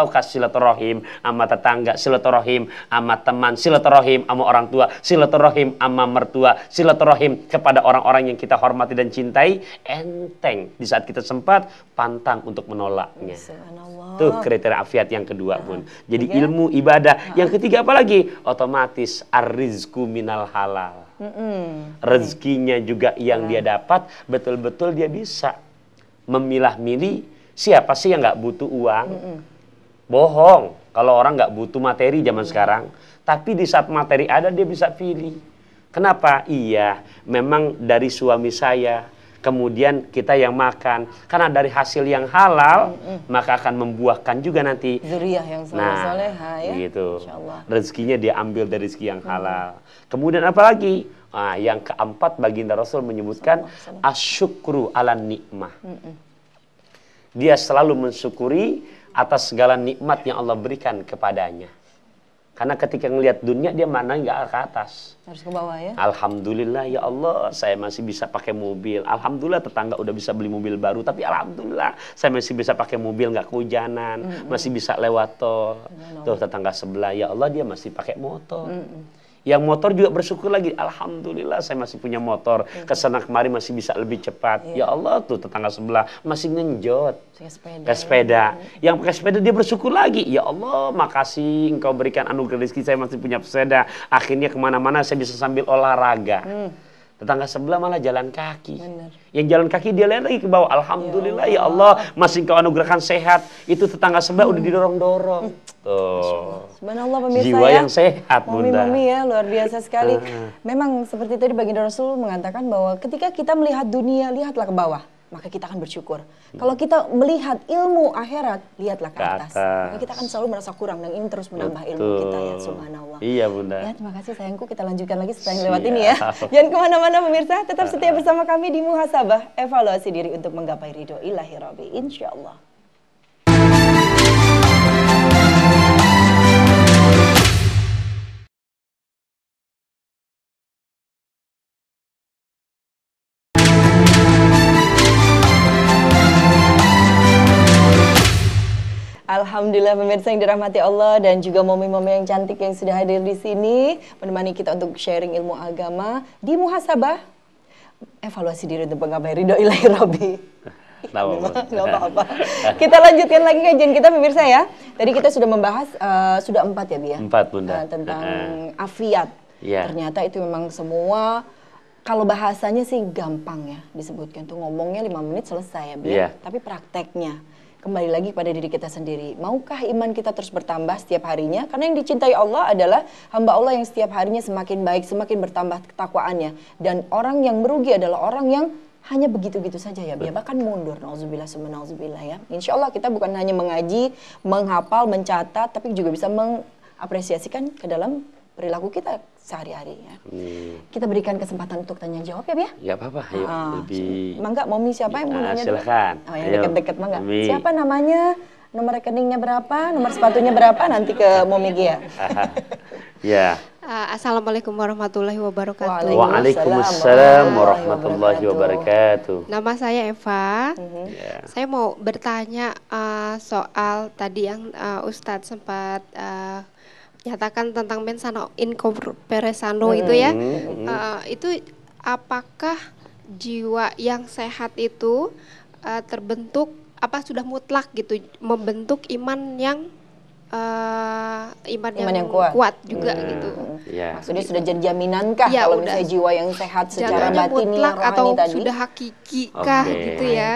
silaturahim sama tetangga, silaturahim sama teman, silaturahim sama orang tua, silaturahim sama mertua, silaturahim kepada orang-orang yang kita hormati dan cintai, enteng. Di saat kita sempat, pantang untuk menolaknya. Tuh kriteria afiat yang kedua, Bun. Jadi ilmu, ibadah. Yang ketiga apa lagi? Otomatis ar-rizqu minal halal. Rezekinya juga yang dia dapat, betul-betul dia bisa memilah-milih. Siapa sih yang nggak butuh uang? Bohong kalau orang nggak butuh materi zaman sekarang. Tapi di saat materi ada, dia bisa pilih. Kenapa? Iya, memang dari suami saya, kemudian kita yang makan. Karena dari hasil yang halal, maka akan membuahkan juga nanti zuriyah yang soleh-soleha, ya. Gitu. Rezekinya dia ambil dari rezeki yang halal. Kemudian apa lagi? Nah, yang keempat, baginda Rasul menyebutkan asyukru ala nikmah. Dia selalu mensyukuri atas segala nikmat yang Allah berikan kepadanya. Karena ketika ngelihat dunia, dia mana nggak ke atas. Harus ke bawah, ya. Alhamdulillah ya Allah, saya masih bisa pakai mobil. Alhamdulillah tetangga udah bisa beli mobil baru. Tapi alhamdulillah saya masih bisa pakai mobil, nggak kehujanan. Masih bisa lewat tol. Tuh tetangga sebelah, ya Allah dia masih pakai motor. Yang motor juga bersyukur lagi. Alhamdulillah saya masih punya motor. Kesana kemari masih bisa lebih cepat. Ya Allah tuh tetangga sebelah masih ngenjot. Ke sepeda. Yang pakai sepeda dia bersyukur lagi. Ya Allah makasih engkau berikan anugerah rezeki, saya masih punya sepeda. Akhirnya kemana-mana saya bisa sambil olahraga. Tetangga sebelah malah jalan kaki. Yang jalan kaki dia lihat lagi ke bawah. Alhamdulillah ya Allah masih engkau anugerahkan sehat. Itu tetangga sebelah udah didorong-dorong. Tuh. Subhanallah pemirsa, jiwa ya. yang sehat, Bunda. Mami ya, luar biasa sekali. Memang seperti tadi baginda Rasul mengatakan bahwa ketika kita melihat dunia, lihatlah ke bawah, maka kita akan bersyukur. Kalau kita melihat ilmu akhirat, lihatlah ke atas. Maka kita akan selalu merasa kurang, dan ini terus menambah ilmu kita, ya. Subhanallah. Iya, Bunda. Ya, terima kasih sayangku. Kita lanjutkan lagi setelah yang lewat ini, ya. Jangan kemana-mana pemirsa, tetap setia bersama kami di Muhasabah, evaluasi diri untuk menggapai ridho ilahi Rabbi, insyaallah. Alhamdulillah pemirsa yang dirahmati Allah, dan juga momi-momi yang cantik yang sudah hadir di sini menemani kita untuk sharing ilmu agama di Muhasabah, evaluasi diri untuk menggapai ridho ilahi Rabbi. Nggak apa-apa. Kita lanjutkan lagi kajian kita pemirsa, ya. Tadi kita sudah membahas sudah 4 ya, Bi, ya? 4, Bunda. Tentang afiat. Ternyata itu memang semua, kalau bahasanya sih gampang ya disebutkan, tuh ngomongnya 5 menit selesai, ya, Bi. Tapi prakteknya kembali lagi pada diri kita sendiri. Maukah iman kita terus bertambah setiap harinya? Karena yang dicintai Allah adalah hamba Allah yang setiap harinya semakin baik, semakin bertambah ketakwaannya. Dan orang yang merugi adalah orang yang hanya begitu-gitu saja, ya. Bahkan mundur. Nauzubillah summa nauzubillah, ya. Insya Allah kita bukan hanya mengaji, menghafal, mencatat, tapi juga bisa mengapresiasikan ke dalam perilaku kita sehari-hari, ya. Kita berikan kesempatan untuk tanya jawab, ya, Bi, ya? Ya apa-apa, ayo. Mangga, momi siapa yang mau nanya dulu? Silakan. Oh, yang deket-deket, mangga. Siapa namanya? Nomor rekeningnya berapa? Nomor sepatunya berapa? Nanti ke momi Gia. Ya. Assalamualaikum warahmatullahi wabarakatuh. Waalaikumsalam warahmatullahi wabarakatuh. Nama saya Eva. Saya mau bertanya soal tadi yang Ustadz sempat nyatakan tentang mensano incorpore sano itu, ya. Itu apakah jiwa yang sehat itu terbentuk, apa sudah mutlak gitu membentuk iman yang kuat juga gitu. Maksudnya sudah jadi jaminankah kalau misalnya jiwa yang sehat secara batini, mutlak rohani atau tadi? sudah hakiki kah gitu, ya?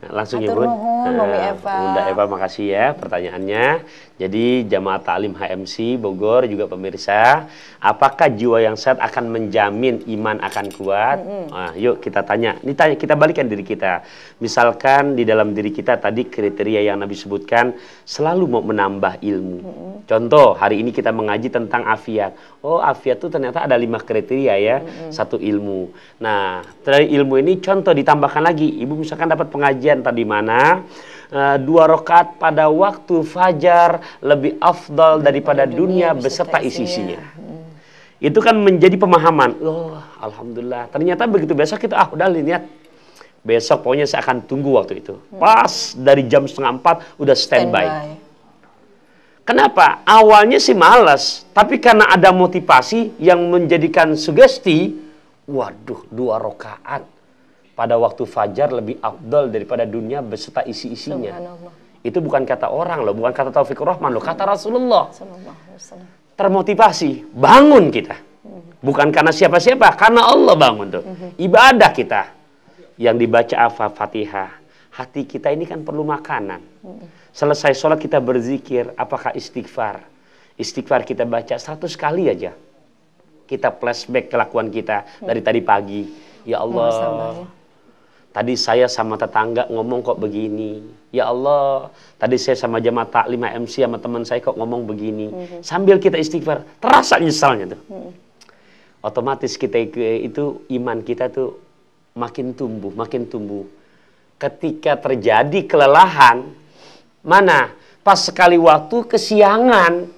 Langsung ya, Bun. Bunda Eva, makasih ya pertanyaannya. Jadi Jamaah Ta'lim HMC Bogor juga pemirsa, apakah jiwa yang sehat akan menjamin iman akan kuat? Nah, yuk kita tanya. Ini tanya, kita balikan diri kita. Misalkan di dalam diri kita tadi kriteria yang Nabi sebutkan selalu mau menambah ilmu. Contoh, hari ini kita mengaji tentang afiat. Oh, afiat itu ternyata ada 5 kriteria, ya. 1 ilmu. Nah, dari ilmu ini contoh ditambahkan lagi. Ibu misalkan dapat pengajian tadi mana? 2 rakaat pada waktu fajar lebih afdal daripada dunia beserta isi-isinya. Itu kan menjadi pemahaman. Oh, alhamdulillah. Ternyata begitu besok kita udah lihat. Besok pokoknya saya akan tunggu waktu itu. Pas dari jam 3:30 udah standby. Kenapa? Awalnya sih malas, tapi karena ada motivasi yang menjadikan sugesti, waduh 2 rakaat pada waktu fajar lebih afdal daripada dunia beserta isi-isinya. Itu bukan kata orang loh, bukan kata Taufikur Rahman loh, kata Rasulullah. Termotivasi, bangun kita. Bukan karena siapa-siapa, karena Allah bangun tuh. Ibadah kita yang dibaca Fatihah. Hati kita ini kan perlu makanan. Selesai sholat kita berzikir, apakah istighfar? Istighfar kita baca 100 kali aja. Kita flashback kelakuan kita dari tadi pagi. Ya Allah, tadi saya sama tetangga ngomong kok begini. Ya Allah, tadi saya sama jamaah taklim MC sama teman saya kok ngomong begini. Sambil kita istighfar, terasa nyesalnya tuh. Otomatis kita itu iman kita tuh makin tumbuh, makin tumbuh. Ketika terjadi kelelahan, mana? Pas sekali waktu kesiangan,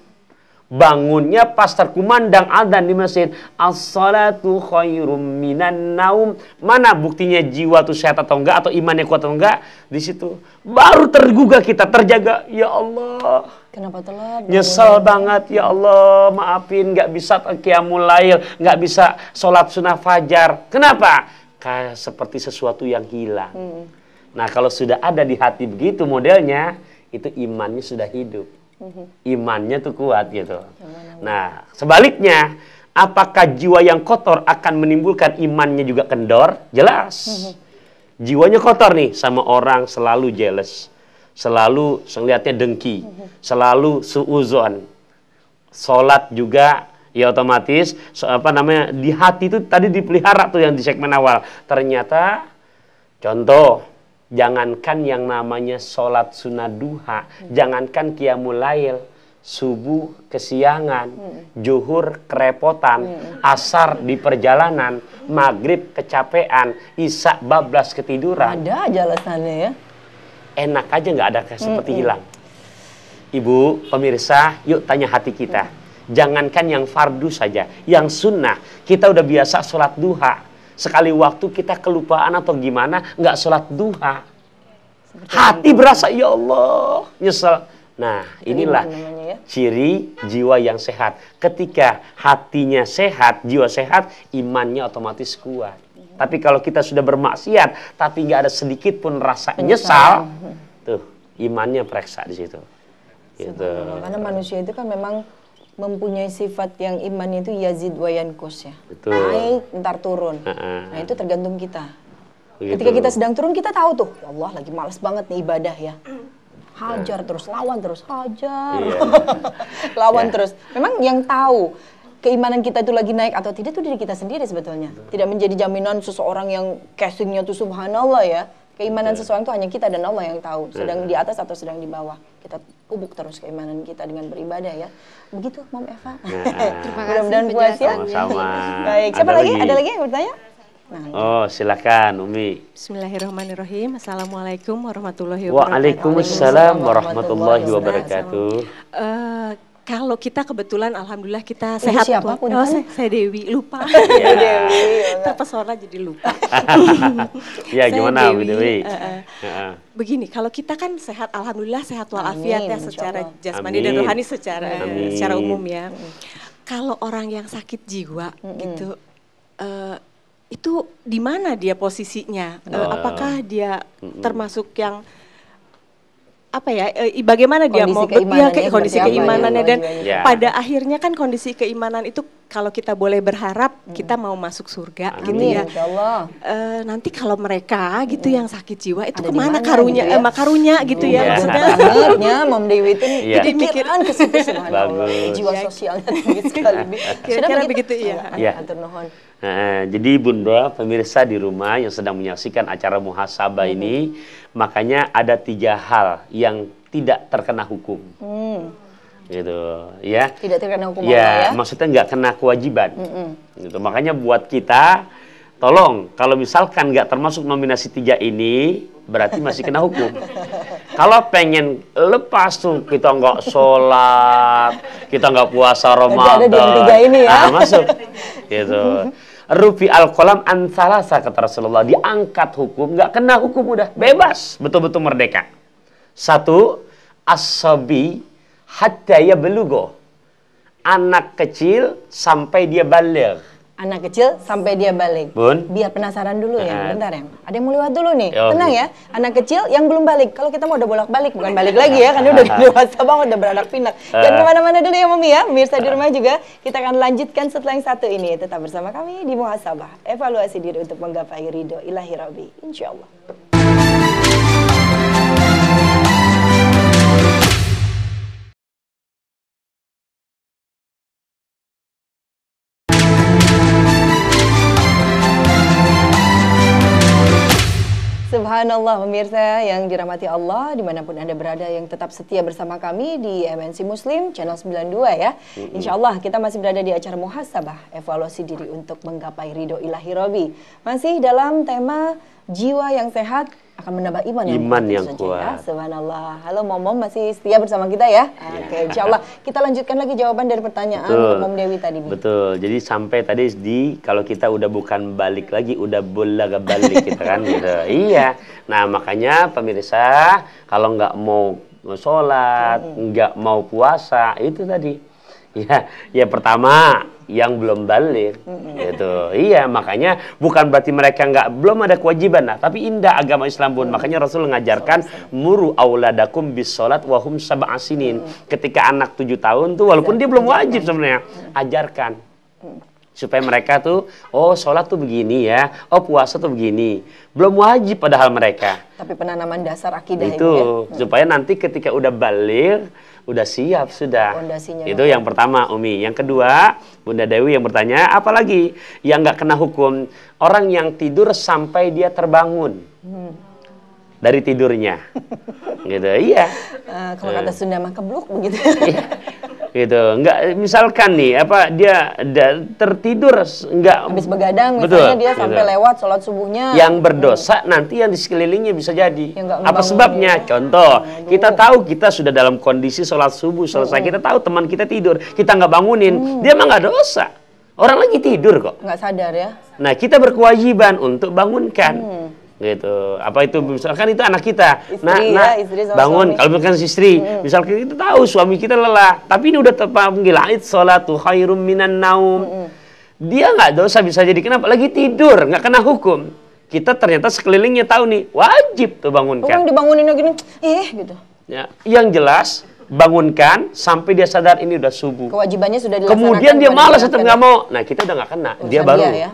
bangunnya pas terkumandang adzan di masjid, as-salatu khairum minan naum. Mana buktinya jiwa tuh sehat atau enggak, atau imannya kuat atau enggak? Di situ baru tergugah kita, terjaga. Ya Allah, kenapa telat? Nyesel banget ya Allah, maafin, nggak bisa qiyamul lail, nggak bisa sholat sunnah fajar. Kenapa? Kayak seperti sesuatu yang hilang. Nah, kalau sudah ada di hati begitu modelnya, itu imannya sudah hidup. Imannya tuh kuat gitu. Nah, sebaliknya, apakah jiwa yang kotor akan menimbulkan imannya juga kendor? Jelas. Jiwanya kotor nih, sama orang selalu jealous, selalu ngeliatnya dengki, selalu suuzon. Sholat juga ya otomatis di hati itu tadi dipelihara tuh yang di segmen awal. Ternyata contoh, jangankan yang namanya sholat sunnah duha, jangankan qiyamul lail, subuh kesiangan, zuhur kerepotan, asar di perjalanan, maghrib kecapean, isya bablas ketiduran. Ada aja alasannya ya. Enak aja nggak ada seperti hilang. Ibu, pemirsa, yuk tanya hati kita. Jangankan yang fardu saja, yang sunnah, kita udah biasa sholat duha. Sekali waktu kita kelupaan atau gimana, nggak sholat duha. Hati berasa, ya Allah, nyesel. Nah, inilah ciri jiwa yang sehat. Ketika hatinya sehat, jiwa sehat, imannya otomatis kuat. Tapi kalau kita sudah bermaksiat, tapi nggak ada sedikit pun rasa nyesal, tuh imannya periksa di situ. Gitu. Karena manusia itu kan memang mempunyai sifat yang imannya itu yazid wa yanqus ya. Betul. Naik, ntar turun. Nah, itu tergantung kita. Begitu. Ketika kita sedang turun, kita tahu tuh, ya Allah lagi malas banget nih ibadah ya. Hajar terus, lawan terus, hajar. Lawan terus. Memang yang tahu keimanan kita itu lagi naik atau tidak itu diri kita sendiri sebetulnya. Tidak menjadi jaminan seseorang yang casingnya tuh subhanallah ya. Keimanan seseorang itu hanya kita dan Allah yang tahu. Sedang di atas atau sedang di bawah. Kita pupuk terus keimanan kita dengan beribadah ya. Begitu Mom Eva. Terima kasih. Mudah-mudahan puas ya. Sama-sama. Baik, siapa lagi? Ada lagi yang bertanya? Nah, oh, silakan Umi. Bismillahirrahmanirrahim. Assalamualaikum warahmatullahi wabarakatuh. Waalaikumsalam warahmatullahi wabarakatuh. Kalau kita kebetulan alhamdulillah kita sehat. Siapa? Saya Dewi, lupa. Dewi. Terpesona jadi lupa. Ya, gimana Bu Dewi? Begini, kalau kita kan sehat alhamdulillah, sehat walafiat ya secara jasmani dan rohani secara umum ya. Kalau orang yang sakit jiwa gitu, itu di mana dia posisinya? Apakah dia termasuk yang apa ya, bagaimana dia mau kondisi keimanannya dan pada akhirnya kan kondisi keimanan itu kalau kita boleh berharap kita mau masuk surga gitu ya. Nanti kalau mereka gitu yang sakit jiwa itu ada kemana karunya gitu ya? Karunya gitu ya maksudnya Mom Dewi itu jadi pikiran ke situ subhanallah. Jiwa sosialnya tinggi sekali. Kira-kira begitu ya. Jadi Bunda pemirsa di rumah yang sedang menyaksikan acara muhasabah ini, makanya ada 3 hal yang tidak terkena hukum. Gitu ya. Tidak terkena hukum ya, maksudnya nggak kena kewajiban. Gitu. Makanya buat kita, tolong kalau misalkan nggak termasuk nominasi 3 ini, berarti masih kena hukum. Kalau pengen lepas tuh, kita nggak sholat, kita nggak puasa Ramadan, nah, masuk. Gitu. Rufi al-qalam an thalasa kata Rasulullah, diangkat hukum, nggak kena hukum, udah bebas, betul-betul merdeka. 1, as-sabi hatta yablugha. Anak kecil sampai dia balik. Anak kecil sampai dia balik. Bun. Biar penasaran dulu ya, bentar ya. Ada yang mau lewat dulu nih. Tenang ya. Anak kecil yang belum balik. Kalau kita mau udah bolak-balik, bukan balik lagi ya, karena udah dewasa banget, udah beranak pinak. Dan kemana-mana dulu ya Mami ya. Pemirsa di rumah juga, kita akan lanjutkan setelah yang satu ini. Tetap bersama kami di Muhasabah. Evaluasi diri untuk menggapai ridho ilahi Rabbi. Insya Allah. Subhanallah pemirsa yang dirahmati Allah dimanapun Anda berada yang tetap setia bersama kami di MNC Muslim Channel 92 ya. Insya Allah kita masih berada di acara Muhasabah, evaluasi diri untuk menggapai ridho ilahi Rabbi. Masih dalam tema jiwa yang sehat akan menambah iman yang kuat. Ya. Subhanallah. Halo Mom, masih setia bersama kita ya? Oke, insya Allah kita lanjutkan lagi jawaban dari pertanyaan Mom Dewi tadi. Betul. Jadi sampai tadi kalau kita udah bukan balik lagi, udah bolak-balik kita kan gitu. Iya. Nah makanya pemirsa kalau nggak mau sholat, nggak mau puasa, itu tadi. Ya pertama yang belum balik gitu. Iya, makanya bukan berarti mereka belum ada kewajiban, tapi indah agama Islam pun. Makanya Rasul mengajarkan muru auladakum bis salat wa hum sab'a sinin. Ketika anak 7 tahun tuh walaupun dia belum wajib sebenarnya, ajarkan. Supaya mereka tuh, oh sholat tuh begini ya, oh puasa tuh begini. Belum wajib padahal mereka. Tapi penanaman dasar akidah itu ya. Supaya nanti ketika udah balik, udah siap sudah. Itu yang pertama Umi. Yang kedua, Bunda Dewi yang bertanya, apalagi yang nggak kena hukum? Orang yang tidur sampai dia terbangun dari tidurnya. Gitu, iya. Kalau kata Sunda mah kebluk begitu. Gitu, enggak misalkan nih dia tertidur enggak habis begadang misalnya dia sampai lewat sholat subuhnya, yang berdosa nanti yang di sekelilingnya bisa jadi apa sebabnya ya. Contoh kita tahu kita sudah dalam kondisi sholat subuh selesai, kita tahu teman kita tidur, kita nggak bangunin, dia mah nggak dosa, orang lagi tidur kok, nggak sadar ya. Nah kita berkewajiban untuk bangunkan. Gitu. Apa itu misalkan itu anak kita, istri bangun suami. Kalau bukan istri, misalkan kita tahu suami kita lelah, tapi ini udah terpanggil ait sholatu khairum minan naum. Dia nggak dosa bisa jadi, kenapa? Lagi tidur, nggak kena hukum. Kita ternyata sekelilingnya tahu nih, wajib tuh bangunkan. Orang dibangunin lagi nih, gitu. Ya, yang jelas bangunkan sampai dia sadar ini udah subuh. Kewajibannya sudah dilaksanakan. Kemudian dia malas atau nggak mau, nah kita udah nggak kena, dia baru. Ya?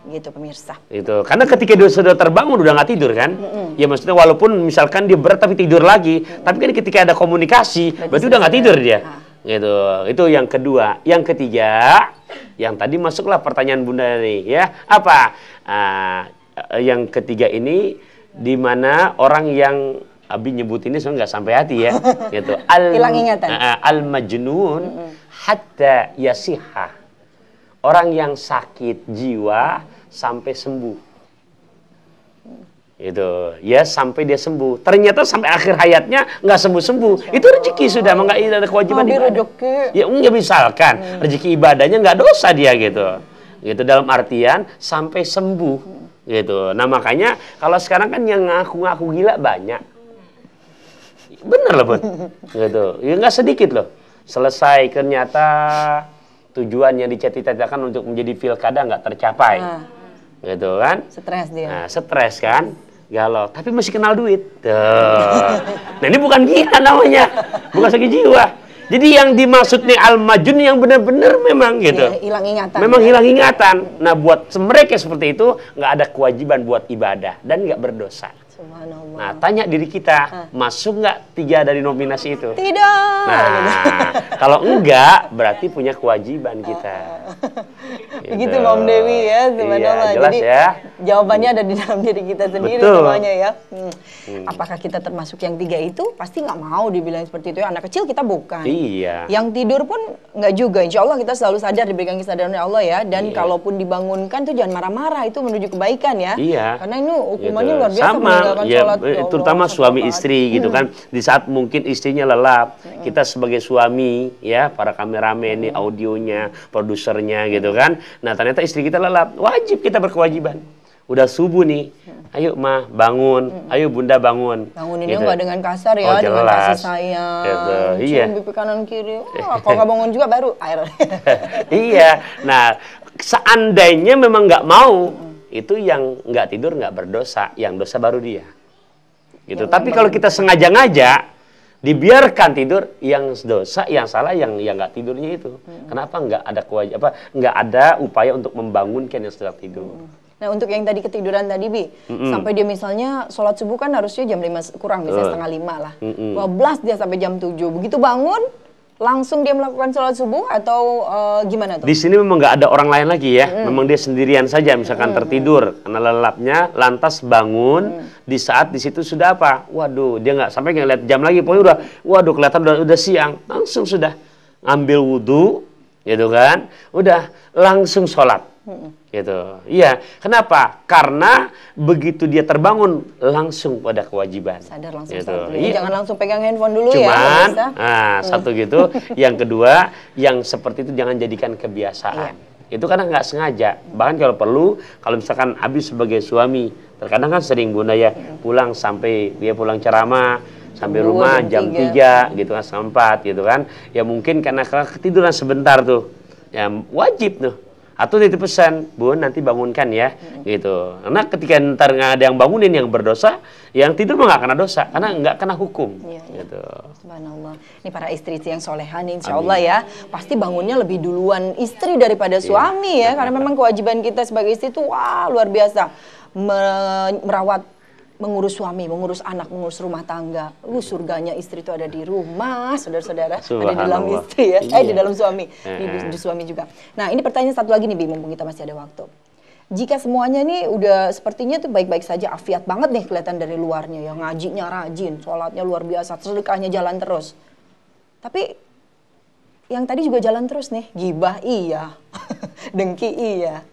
Gitu pemirsa. Itu karena ketika dia sudah terbangun udah nggak tidur kan, ya maksudnya walaupun misalkan dia berat tapi tidur lagi, tapi kan ketika ada komunikasi berarti udah nggak tidur dia. Gitu. Itu yang kedua. Yang ketiga, yang tadi masuklah pertanyaan Bunda nih ya, apa? Yang ketiga ini di mana orang yang Abi nyebut ini sebenarnya nggak sampai hati ya, gitu. Hilang ingatan. Al-majnun hatta yasihha. Orang yang sakit jiwa sampai sembuh. Itu ya sampai dia sembuh. Ternyata sampai akhir hayatnya nggak sembuh-sembuh. Itu rezeki sudah, nggak ada kewajiban ibadah. Ya nggak misalkan rezeki ibadahnya nggak dosa dia gitu. Gitu dalam artian sampai sembuh. Gitu. Nah makanya kalau sekarang kan yang ngaku-ngaku gila banyak. Bener loh Bun. Gitu. Ya nggak sedikit loh. Selesai ternyata tujuan yang dicita-citakan untuk menjadi pilkada nggak tercapai, gitu kan? Stres dia. Nah, stres kan, galau. Tapi masih kenal duit. Nah ini bukan gila namanya, bukan sakit jiwa. Jadi yang dimaksud nih al-majnun yang benar-benar memang gitu. Ya, hilang ingatan. Memang hilang ingatan. Nah buat mereka seperti itu nggak ada kewajiban buat ibadah dan nggak berdosa. Nah, tanya diri kita, masuk nggak 3 dari nominasi itu? Tidak. Nah, kalau enggak, berarti punya kewajiban kita. Begitu Mom Dewi ya, sebenarnya. Iya, jelas. Jadi, ya. Jawabannya ada di dalam diri kita sendiri. Betul. Semuanya ya. Apakah kita termasuk yang 3 itu? Pasti nggak mau dibilang seperti itu. Anak kecil kita bukan. Iya. Yang tidur pun nggak juga. Insya Allah kita selalu sadar, diberikan kesadaran oleh Allah ya. Dan kalaupun dibangunkan tuh jangan marah-marah. Itu menuju kebaikan ya. Iya. Karena ini hukumannya luar biasa. Sama. Ya, terutama suami istri gitu kan, di saat mungkin istrinya lelap, kita sebagai suami ya, para kameramen nih, audionya, produsernya gitu kan, nah ternyata istri kita lelap, wajib kita berkewajiban. Udah subuh nih, Ayo Ma, bangun. Ayo Bunda bangun. Banguninnya gitu. nggak dengan kasar ya, dengan kasih sayang. Gitu. Iya. Pipi kanan kiri. Kalau nggak bangun juga baru air. Iya. Nah, seandainya memang nggak mau, itu yang nggak tidur nggak berdosa, yang dosa baru dia. Gitu. Tapi kalau kita sengaja-ngaja dibiarkan tidur, yang dosa, yang salah, yang nggak tidurnya itu. Kenapa nggak ada nggak ada upaya untuk membangunkan yang sedang tidur? Nah, untuk yang tadi ketiduran tadi, Bi, sampai dia misalnya sholat subuh kan harusnya jam 5 kurang, misalnya setengah 5 lah. 12 dia sampai jam 7. Begitu bangun, langsung dia melakukan sholat subuh atau gimana tuh? Di sini memang nggak ada orang lain lagi ya. Memang dia sendirian saja, misalkan tertidur karena lelapnya, lantas bangun di saat di situ sudah apa? Waduh, dia nggak sampai ngeliat jam lagi, pokoknya udah, waduh kelihatan udah siang, langsung sudah ngambil wudhu, gitu kan? Udah langsung sholat. Gitu. Iya, kenapa? Karena begitu dia terbangun langsung pada kewajiban. Sadar langsung gitu. sholat dulu. Iya. Jangan langsung pegang handphone dulu. Cuman, ya. satu gitu. Yang kedua, yang seperti itu jangan jadikan kebiasaan. Iya. Itu karena nggak sengaja. Bahkan kalau perlu, kalau misalkan habis sebagai suami, terkadang kan sering Bunda ya, pulang sampai dia pulang ceramah, sampai rumah jam 3 gitu kan, sampai 4 gitu kan. Ya mungkin karena ketiduran sebentar tuh. Ya wajib tuh. Atau titip pesan, Bun nanti bangunkan ya, gitu. Karena ketika ntar nggak ada yang bangunin yang berdosa, yang tidur mah nggak kena dosa, karena nggak kena hukum. Gitu. Subhanallah. Ini para istri yang solehan, insya Allah ya, pasti bangunnya lebih duluan istri daripada suami ya, karena memang kewajiban kita sebagai istri itu wah luar biasa, merawat, mengurus suami, mengurus anak, mengurus rumah tangga. Surganya istri itu ada di rumah, saudara-saudara. Ada di dalam istri ya, di dalam suami, di suami juga. Nah, ini pertanyaan satu lagi nih, Bi, mumpung kita masih ada waktu. Jika semuanya nih udah sepertinya tuh baik-baik saja, afiat banget nih kelihatan dari luarnya, ya ngajinya rajin, sholatnya luar biasa, sedekahnya jalan terus. Tapi yang tadi juga jalan terus nih, gibah iya, dengki iya.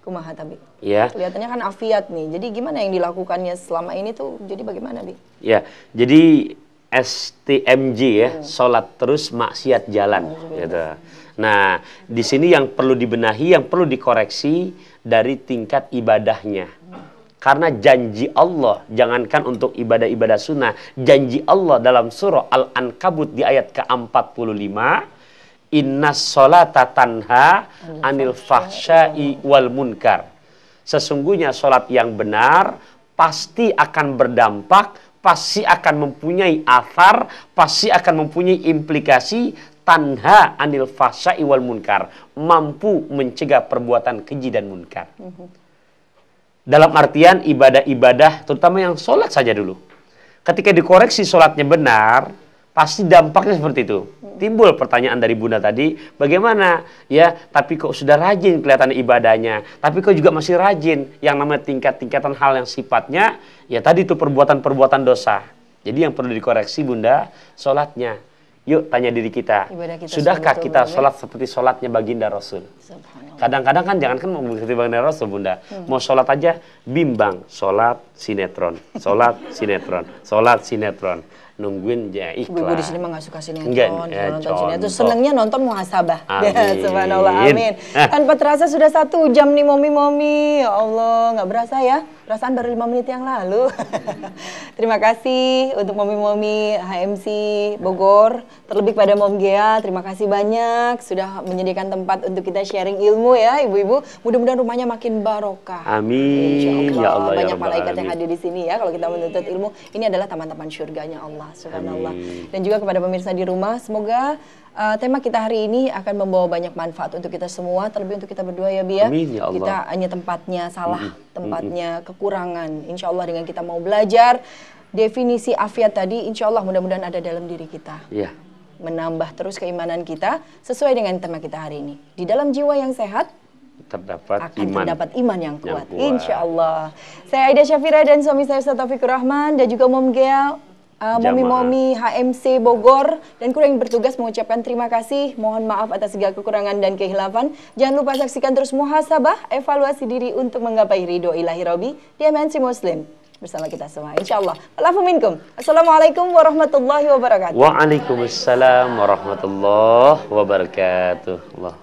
Kumaha tapi? Ya. Kelihatannya kan afiat nih. Jadi gimana yang dilakukannya selama ini tuh? Jadi bagaimana, Bi? Ya, jadi STMJ ya, sholat terus maksiat jalan. Gitu. Nah, di sini yang perlu dibenahi, yang perlu dikoreksi dari tingkat ibadahnya. Karena janji Allah, jangankan untuk ibadah-ibadah sunnah, janji Allah dalam surah Al-Ankabut di ayat ke-45, Innas sholata tanha anil fahsya'i wal munkar. Sesungguhnya sholat yang benar pasti akan berdampak, pasti akan mempunyai athar, pasti akan mempunyai implikasi tanha anil fahsya'i wal munkar. Mampu mencegah perbuatan keji dan munkar. Dalam artian ibadah-ibadah, terutama yang sholat saja dulu. Ketika dikoreksi sholatnya benar, pasti dampaknya seperti itu. Timbul pertanyaan dari Bunda tadi, bagaimana ya, tapi kok sudah rajin kelihatan ibadahnya, tapi kok juga masih rajin, yang namanya tingkat-tingkatan hal yang sifatnya, ya tadi itu perbuatan-perbuatan dosa. Jadi yang perlu dikoreksi Bunda, sholatnya. Yuk tanya diri kita, sudahkah kita sholat seperti sholatnya baginda Rasul? Kadang-kadang kan jangan kan mau seperti baginda Rasul Bunda, mau sholat aja bimbang, sholat sinetron, sholat sinetron, sholat sinetron. Nungguin ya ikhlas. Ibu di sini mah nggak suka sinetron, nonton sinetron. Senengnya nonton muhasabah. Ya, subhanallah, amin. Tanpa terasa sudah 1 jam nih momi-momi. Ya Allah, nggak berasa ya. Perasaan baru 5 menit yang lalu. Terima kasih untuk momi-momi HMC Bogor. Terlebih pada Mom Gea, terima kasih banyak sudah menyediakan tempat untuk kita sharing ilmu ya, ibu-ibu. Mudah-mudahan rumahnya makin barokah. Amin. Ya Allah, banyak malaikat yang hadir di sini ya. Kalau kita menuntut ilmu, ini adalah taman-taman surganya Allah. Subhanallah. Dan juga kepada pemirsa di rumah, semoga tema kita hari ini akan membawa banyak manfaat untuk kita semua, terlebih untuk kita berdua ya, Bi ya. Amin, ya Allah. Kita hanya tempatnya salah, tempatnya kekurangan. Insya Allah dengan kita mau belajar definisi afiat tadi, insya Allah mudah-mudahan ada dalam diri kita. Iya. Menambah terus keimanan kita sesuai dengan tema kita hari ini. Di dalam jiwa yang sehat terdapat iman yang kuat. Insya Allah. Saya Aida Syafira dan suami saya Ustaz Taufikur Rahman dan juga Mom Gea, momi-momi HMC Bogor dan kru yang bertugas mengucapkan terima kasih. Mohon maaf atas segala kekurangan dan kehilafan. Jangan lupa saksikan terus muhasabah, evaluasi diri untuk menggapai ridho ilahi Rabbi di MNC Muslim bersama kita semua. Insyaallah. Alafu minkum. Assalamualaikum warahmatullahi wabarakatuh. Waalaikumsalam warahmatullahi wabarakatuh. Allah.